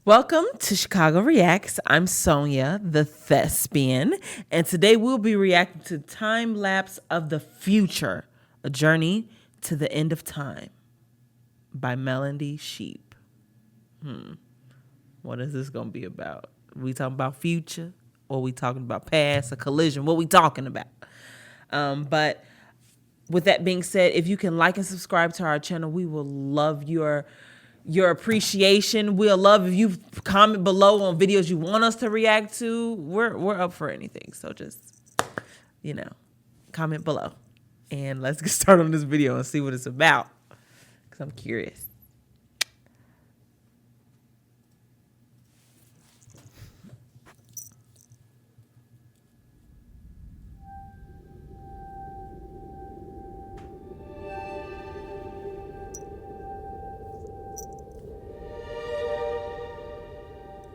Welcome to Chicago Reacts. I'm Sonya, the thespian, and today we'll be reacting to Time Lapse of the Future, A Journey to the End of Time by melodysheep. What is this going to be about? We talking about future or we talking about past, a collision? What we talking about? But with that being said, if you can like and subscribe to our channel, we will love your appreciation. We'll love if you comment below on videos you want us to react to. We're up for anything. So just, comment below. And let's get started on this video and see what it's about, because I'm curious.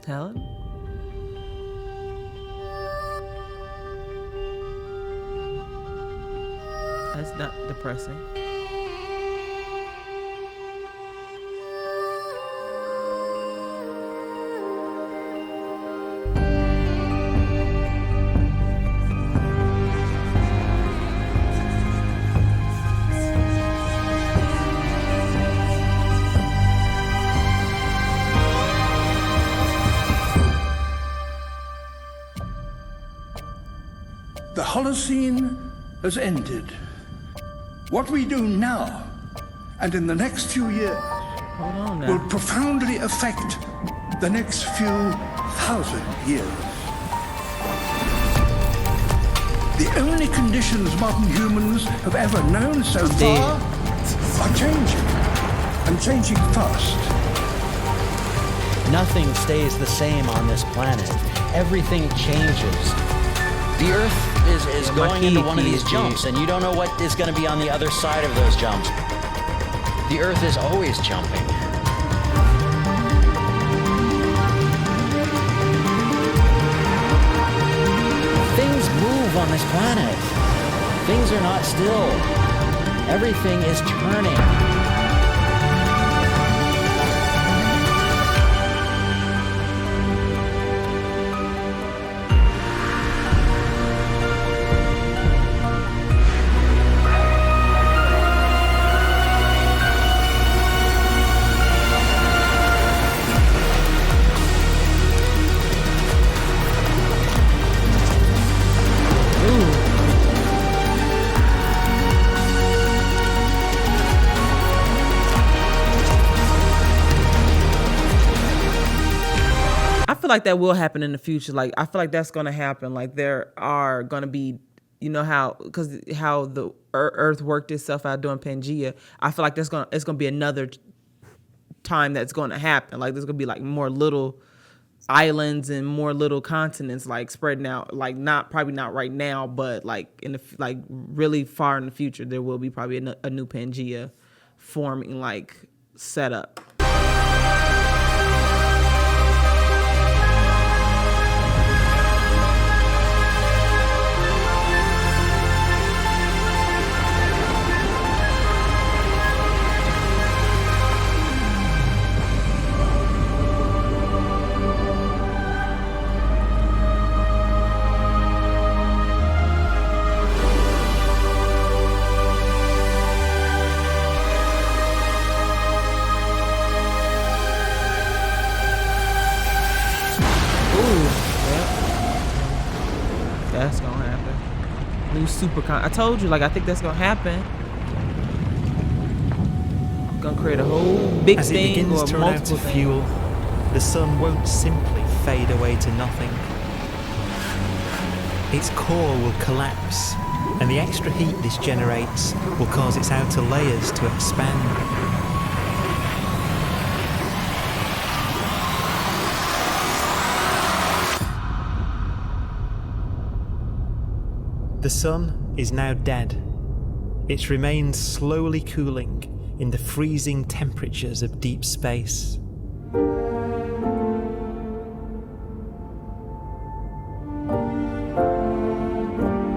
Helen? That's not depressing. The Holocene has ended. What we do now and in the next few years will profoundly affect the next few thousand years. The only conditions modern humans have ever known so far are changing, and changing fast. Nothing stays the same on this planet. Everything changes. The Earth is going into one of these jumps, and you don't know what is going to be on the other side of those jumps. The Earth is always jumping. Things move on this planet. Things are not still. Everything is turning. I feel like that will happen in the future. Like, I feel like that's going to happen. Like, there are going to be, how the Earth worked itself out during Pangea. I feel like it's going to be another time that's going to happen. Like, there's going to be like more little islands and more little continents like spreading out. Like, probably not right now, but like really far in the future, there will be probably a new Pangea forming, like, set up. That's gonna happen. New supercon. I told you, like, I think that's gonna happen. Gonna create a whole big As thing it begins or to run out multiple of things. fuel, the sun won't simply fade away to nothing. Its core will collapse, and the extra heat this generates will cause its outer layers to expand. The sun is now dead. Its remains slowly cooling in the freezing temperatures of deep space.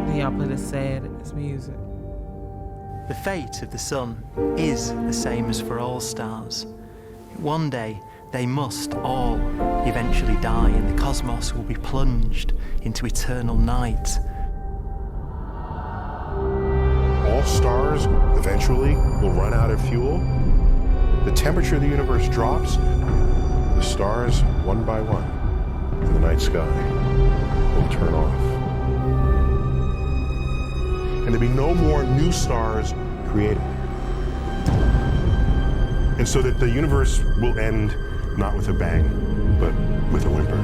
Then y'all play the saddest music. The fate of the sun is the same as for all stars. One day, they must all eventually die, and the cosmos will be plunged into eternal night. All stars eventually will run out of fuel. The temperature of the universe drops. The stars, one by one, in the night sky, will turn off. And there'll be no more new stars created. And so that the universe will end not with a bang, but with a whimper.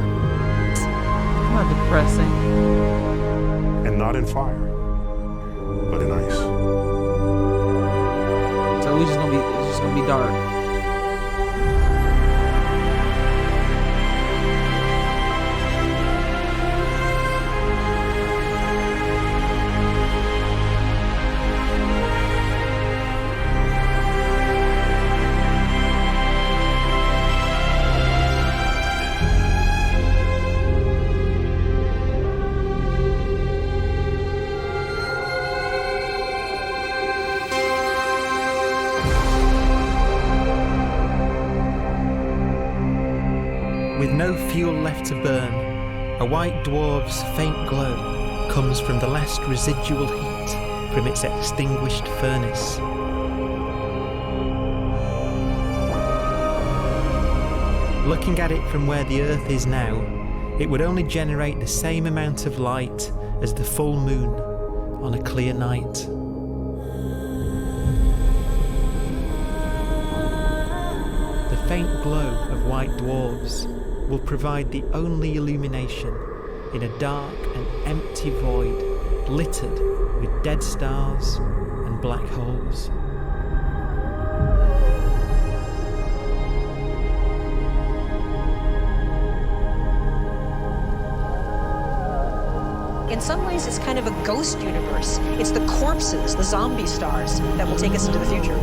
Not depressing. And not in fire, but in ice. So it's just gonna be dark. With no fuel left to burn, a white dwarf's faint glow comes from the last residual heat from its extinguished furnace. Looking at it from where the Earth is now, it would only generate the same amount of light as the full moon on a clear night. The faint glow of white dwarfs will provide the only illumination in a dark and empty void littered with dead stars and black holes. In some ways, it's kind of a ghost universe. It's the corpses, the zombie stars, that will take us into the future.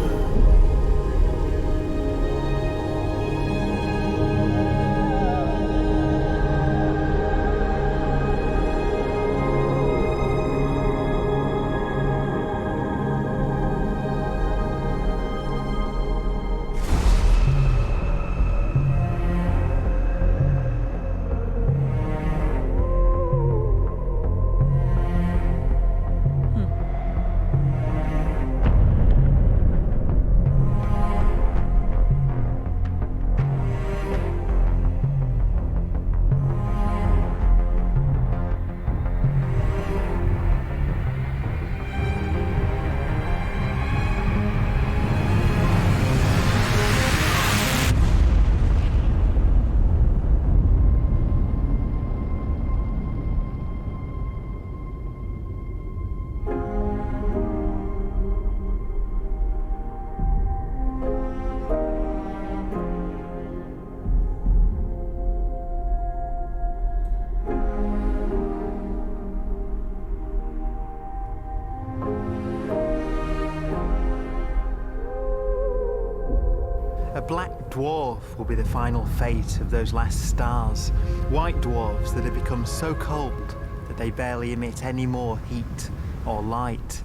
A black dwarf will be the final fate of those last stars. White dwarfs that have become so cold that they barely emit any more heat or light.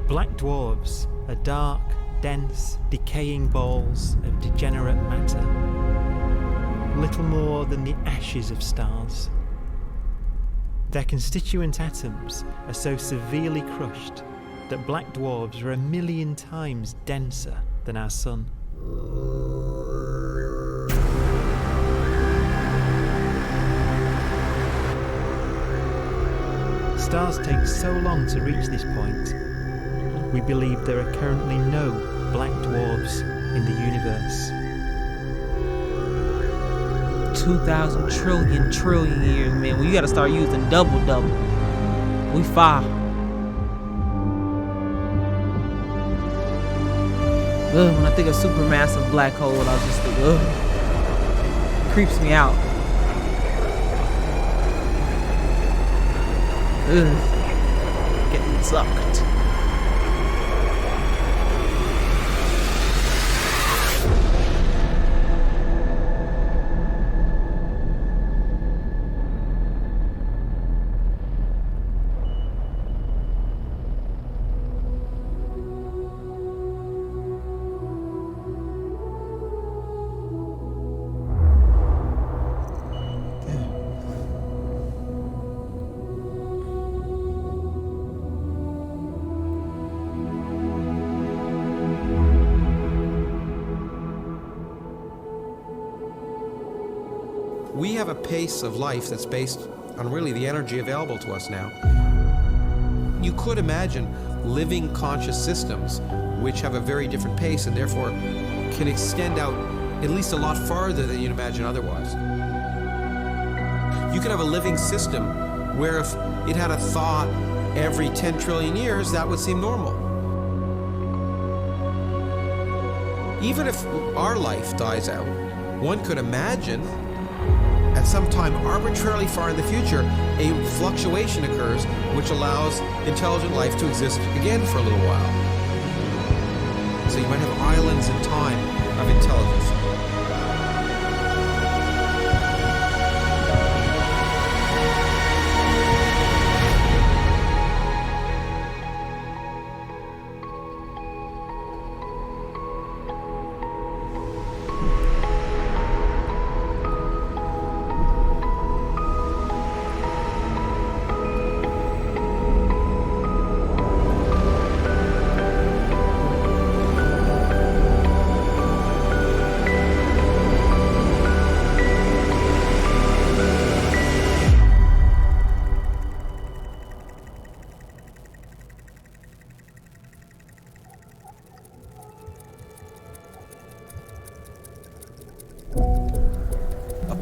Black dwarfs are dark, dense, decaying balls of degenerate matter, little more than the ashes of stars. Their constituent atoms are so severely crushed that black dwarfs are 1,000,000 times denser than our sun. Stars take so long to reach this point, we believe there are currently no black dwarfs in the universe. 2,000 trillion years, man. Well, you gotta start using double. We far. When I think of supermassive black hole, I just think, it creeps me out. Getting sucked. have a pace of life that's based on really the energy available to us now. You could imagine living conscious systems which have a very different pace and therefore can extend out at least a lot farther than you'd imagine otherwise. You could have a living system where if it had a thought every 10 trillion years, that would seem normal. Even if our life dies out, one could imagine at some time arbitrarily far in the future, a fluctuation occurs which allows intelligent life to exist again for a little while. So you might have islands in time of intelligence.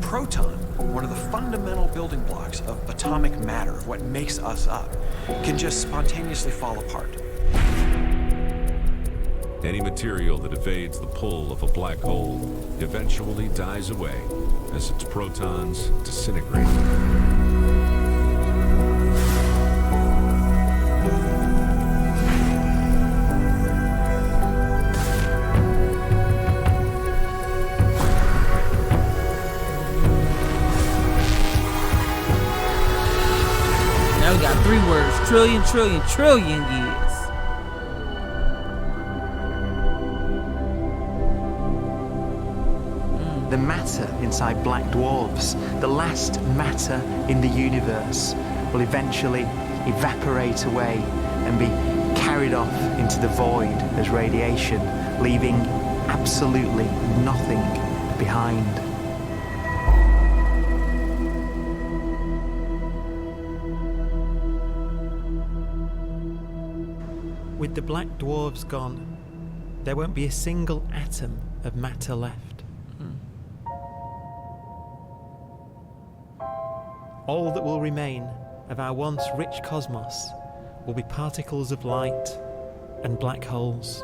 Proton, one of the fundamental building blocks of atomic matter, of what makes us up, can just spontaneously fall apart. Any material that evades the pull of a black hole eventually dies away as its protons disintegrate. Now we got 3 words: trillion, trillion, trillion years. The matter inside black dwarfs, the last matter in the universe, will eventually evaporate away and be carried off into the void as radiation, leaving absolutely nothing behind. With the black dwarfs gone, there won't be a single atom of matter left. All that will remain of our once rich cosmos will be particles of light and black holes.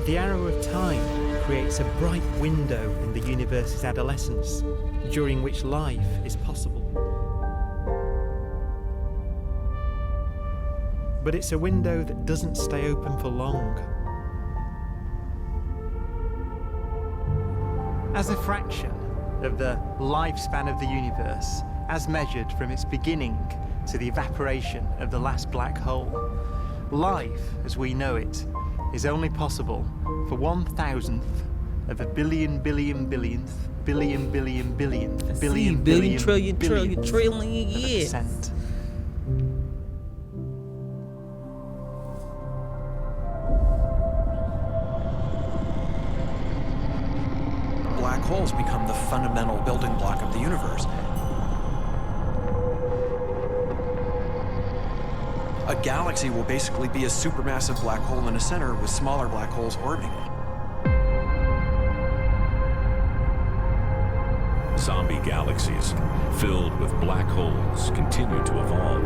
The arrow of time creates a bright window in the universe's adolescence, during which life is possible. But it's a window that doesn't stay open for long. As a fraction of the lifespan of the universe, as measured from its beginning to the evaporation of the last black hole, life, as we know it, is only possible for 1,000th of a billion billionth billion trillion years. Percent. Black holes become the fundamental building block of the universe. A galaxy will basically be a supermassive black hole in a center with smaller black holes orbiting it. Zombie galaxies filled with black holes continue to evolve.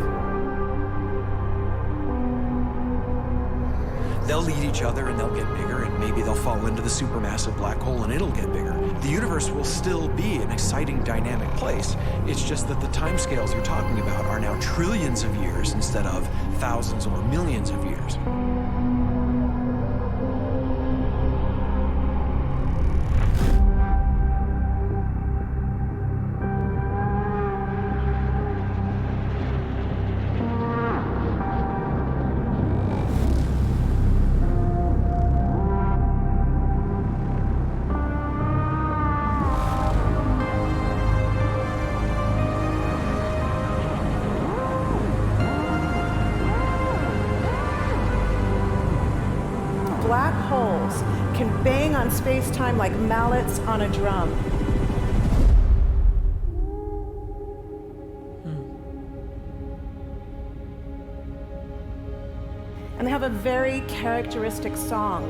They'll eat each other and they'll get bigger, and maybe they'll fall into the supermassive black hole and it'll get bigger. The universe will still be an exciting, dynamic place. It's just that the timescales you're talking about are now trillions of years instead of thousands or millions of years. Black holes can bang on space-time like mallets on a drum. And they have a very characteristic song.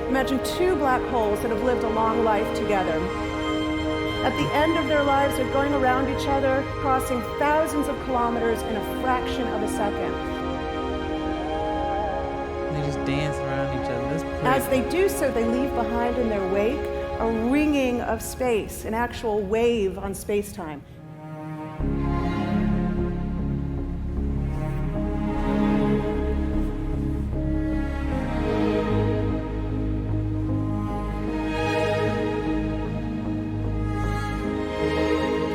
Imagine two black holes that have lived a long life together. At the end of their lives, they're going around each other, crossing thousands of kilometers in a fraction of a second. They just dance around each other. That's pretty. As they do so, they leave behind in their wake a ringing of space, an actual wave on space-time.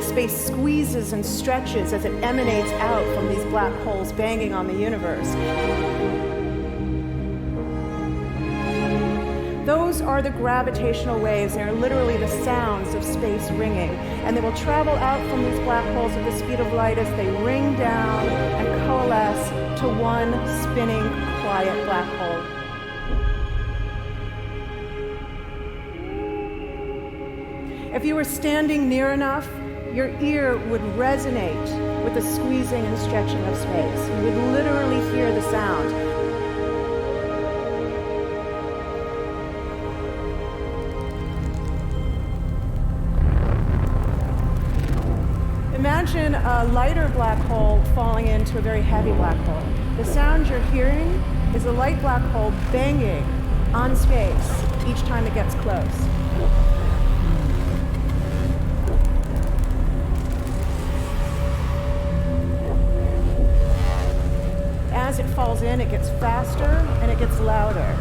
Space squeezes and stretches as it emanates out from these black holes banging on the universe. Those are the gravitational waves. They are literally the sounds of space ringing. And they will travel out from these black holes at the speed of light as they ring down and coalesce to one spinning, quiet black hole. If you were standing near enough, your ear would resonate with the squeezing and stretching of space. You would literally hear the sound. Imagine a lighter black hole falling into a very heavy black hole. The sound you're hearing is a light black hole banging on space each time it gets close. As it falls in, it gets faster and it gets louder.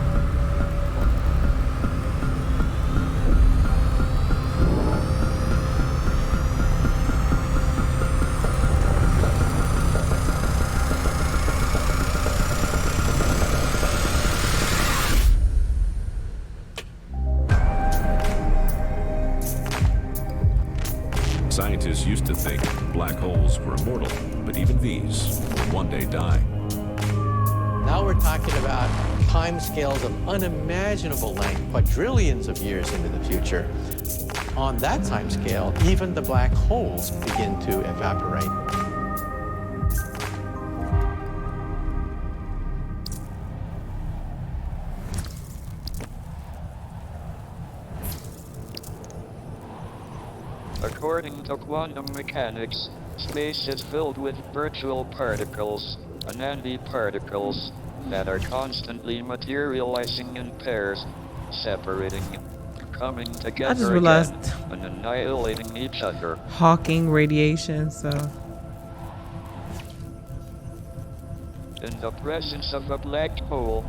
Scientists used to think black holes were immortal, but even these will one day die. Now we're talking about timescales of unimaginable length, quadrillions of years into the future. On that timescale, even the black holes begin to evaporate. According to quantum mechanics, space is filled with virtual particles, antiparticles, that are constantly materializing in pairs, separating, coming together again, and annihilating each other. Hawking radiation, so. In the presence of a black hole,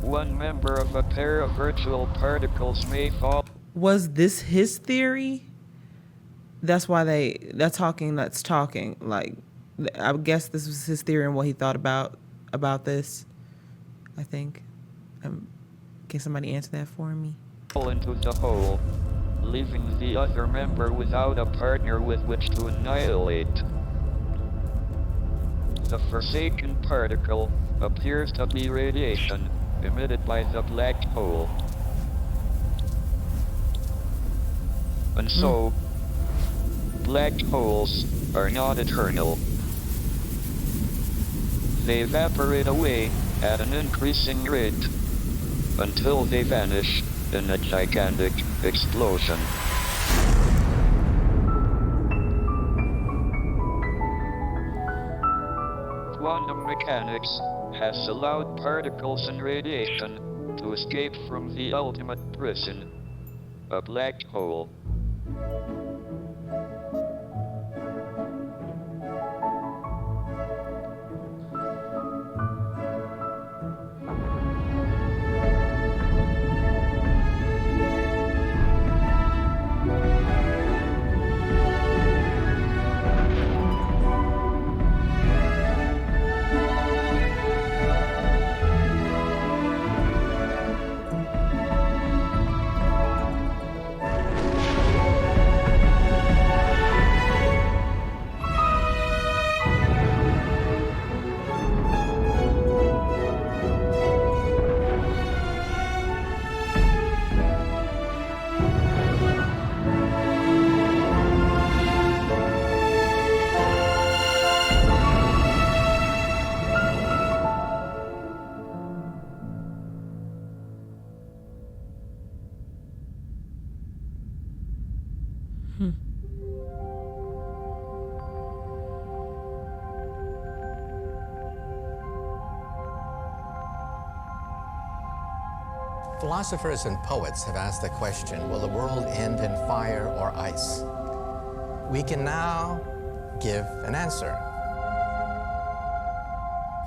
one member of a pair of virtual particles may fall. Was this his theory? That's why that's talking. Like, I guess this was his theory and what he thought about this. I think. Can somebody answer that for me? Into the hole, leaving the other member without a partner with which to annihilate. The forsaken particle appears to be radiation emitted by the black hole. And so, black holes are not eternal. They evaporate away at an increasing rate. until they vanish in a gigantic explosion. Quantum mechanics has allowed particles and radiation to escape from the ultimate prison, a black hole. Philosophers and poets have asked the question, will the world end in fire or ice? We can now give an answer.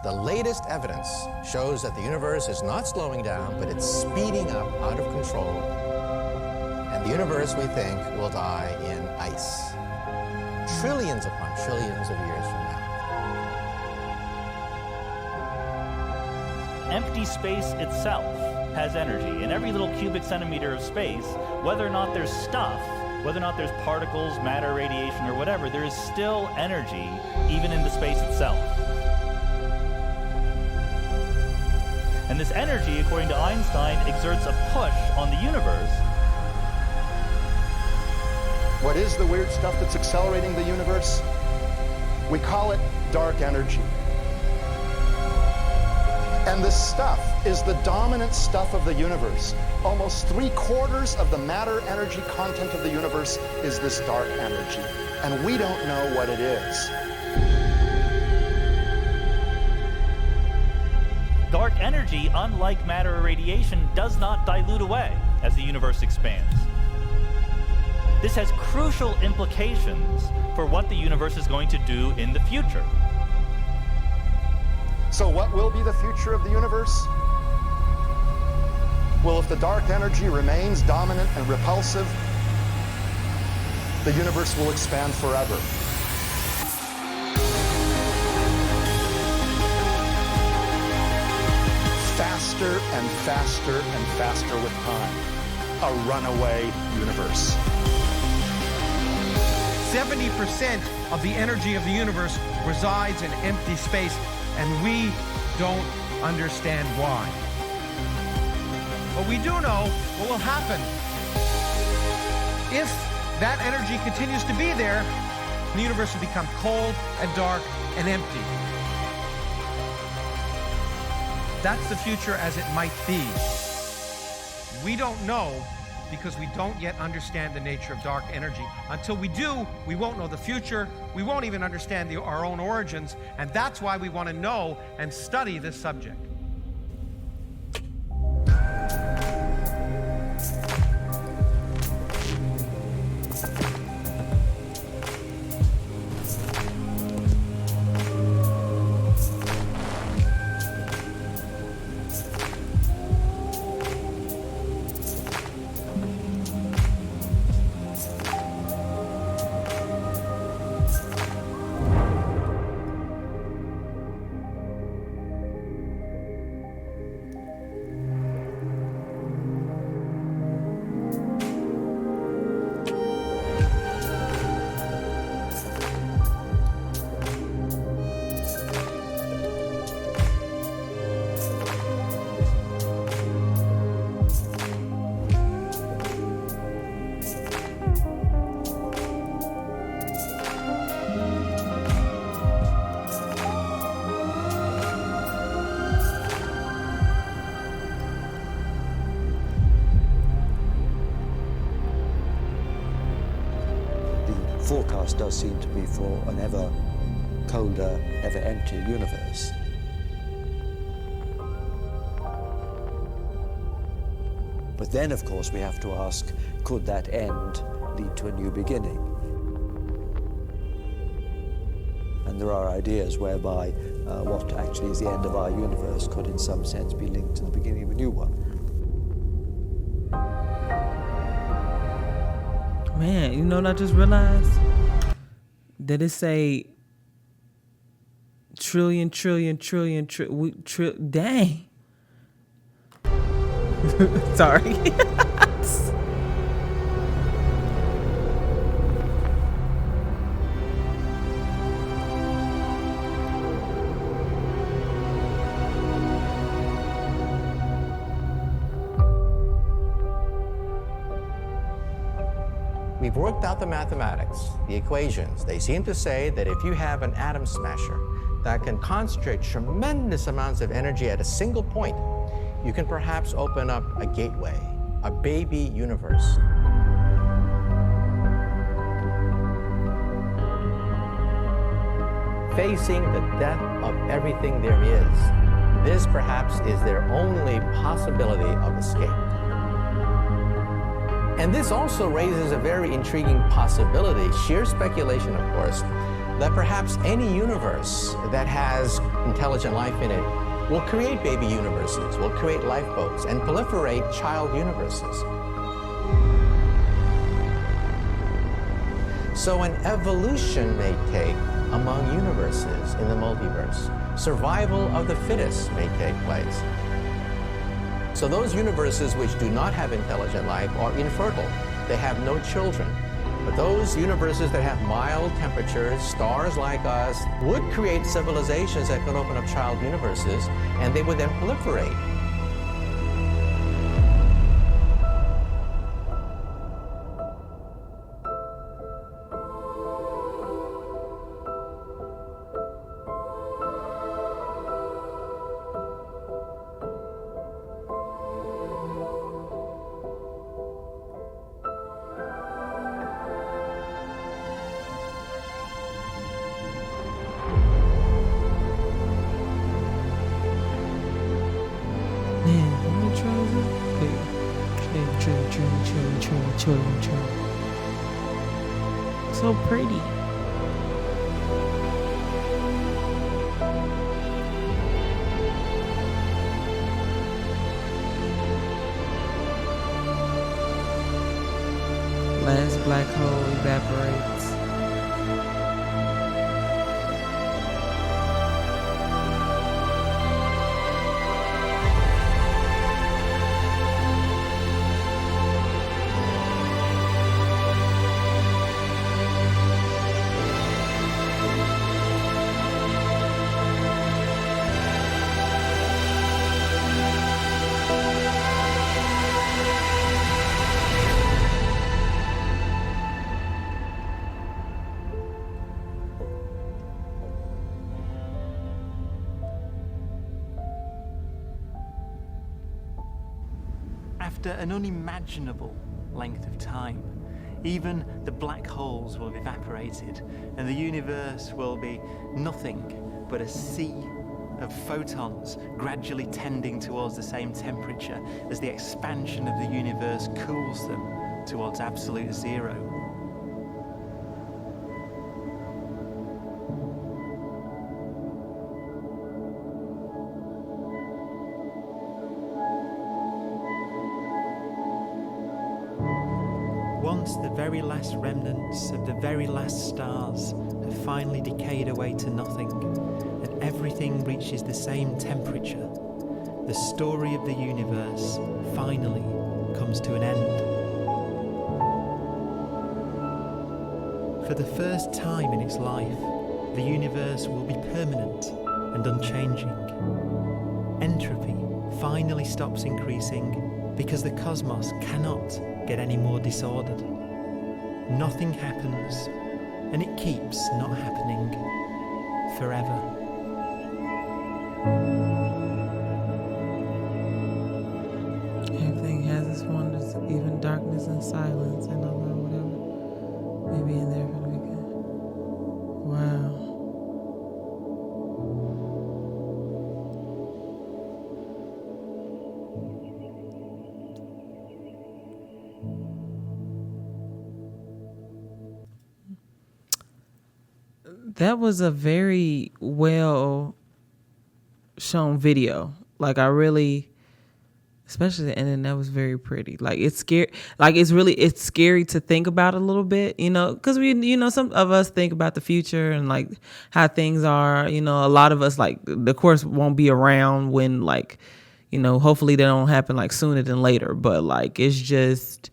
The latest evidence shows that the universe is not slowing down, but it's speeding up out of control. And the universe, we think, will die in ice. Trillions upon trillions of years from now. Empty space itself has energy. In every little cubic centimeter of space, whether or not there's stuff, whether or not there's particles, matter, radiation, or whatever, there is still energy even in the space itself. And this energy, according to Einstein, exerts a push on the universe. What is the weird stuff that's accelerating the universe? We call it dark energy. And this stuff is the dominant stuff of the universe. Almost 3/4 of the matter-energy content of the universe is this dark energy. And we don't know what it is. Dark energy, unlike matter or radiation, does not dilute away as the universe expands. This has crucial implications for what the universe is going to do in the future. So what will be the future of the universe? Well, if the dark energy remains dominant and repulsive, the universe will expand forever. Faster and faster and faster with time. A runaway universe. 70% of the energy of the universe resides in empty space, and we don't understand why. But we do know what will happen. If that energy continues to be there, the universe will become cold and dark and empty. That's the future as it might be. We don't know because we don't yet understand the nature of dark energy. Until we do, we won't know the future. We won't even understand our own origins, and that's why we want to know and study this subject. forecast does seem to be for an ever colder, ever emptier universe. But then, of course, we have to ask, could that end lead to a new beginning? And there are ideas whereby what actually is the end of our universe could, in some sense, be linked to the beginning of a new one. Man, you know what I just realized? That it say trillion, dang. Sorry. We've worked out the mathematics, the equations. They seem to say that if you have an atom smasher that can concentrate tremendous amounts of energy at a single point, you can perhaps open up a gateway, a baby universe. Facing the death of everything there is, this perhaps is their only possibility of escape. And this also raises a very intriguing possibility, sheer speculation of course, that perhaps any universe that has intelligent life in it will create baby universes, will create lifeboats, and proliferate child universes. So an evolution may take among universes in the multiverse. Survival of the fittest may take place. So those universes which do not have intelligent life are infertile. They have no children. But those universes that have mild temperatures, stars like us, would create civilizations that could open up child universes, and they would then proliferate. So pretty. Last black hole evaporates. After an unimaginable length of time, even the black holes will have evaporated, and the universe will be nothing but a sea of photons gradually tending towards the same temperature as the expansion of the universe cools them towards absolute zero. Once the very last remnants of the very last stars have finally decayed away to nothing, and everything reaches the same temperature, the story of the universe finally comes to an end. For the first time in its life, the universe will be permanent and unchanging. Entropy finally stops increasing because the cosmos cannot get any more disordered. Nothing happens, and it keeps not happening forever. Everything has its wonders, even darkness and silence, and whatever. Maybe in there for the weekend. That was a very well shown video. Like I really, especially the ending, that was very pretty. Like it's scary. Like it's scary to think about a little bit, you know, because some of us think about the future and like how things are. You know, a lot of us like the course won't be around when like, you know, hopefully they don't happen like sooner than later. But like it's just,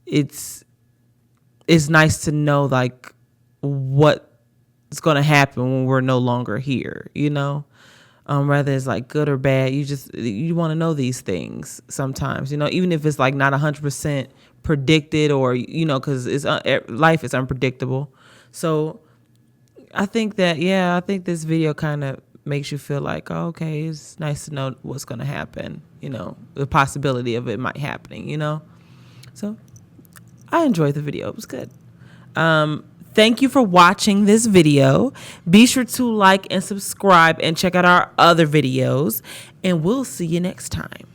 it's nice to know like what's going to happen when we're no longer here, you know. Whether it's like good or bad, you want to know these things sometimes, you know, even if it's like not 100% predicted or, you know, because life is unpredictable. So I think this video kind of makes you feel like, oh, okay, it's nice to know what's going to happen, you know, the possibility of it might happening, you know. So I enjoyed the video. It was good. Thank you for watching this video. Be sure to like and subscribe and check out our other videos, and we'll see you next time.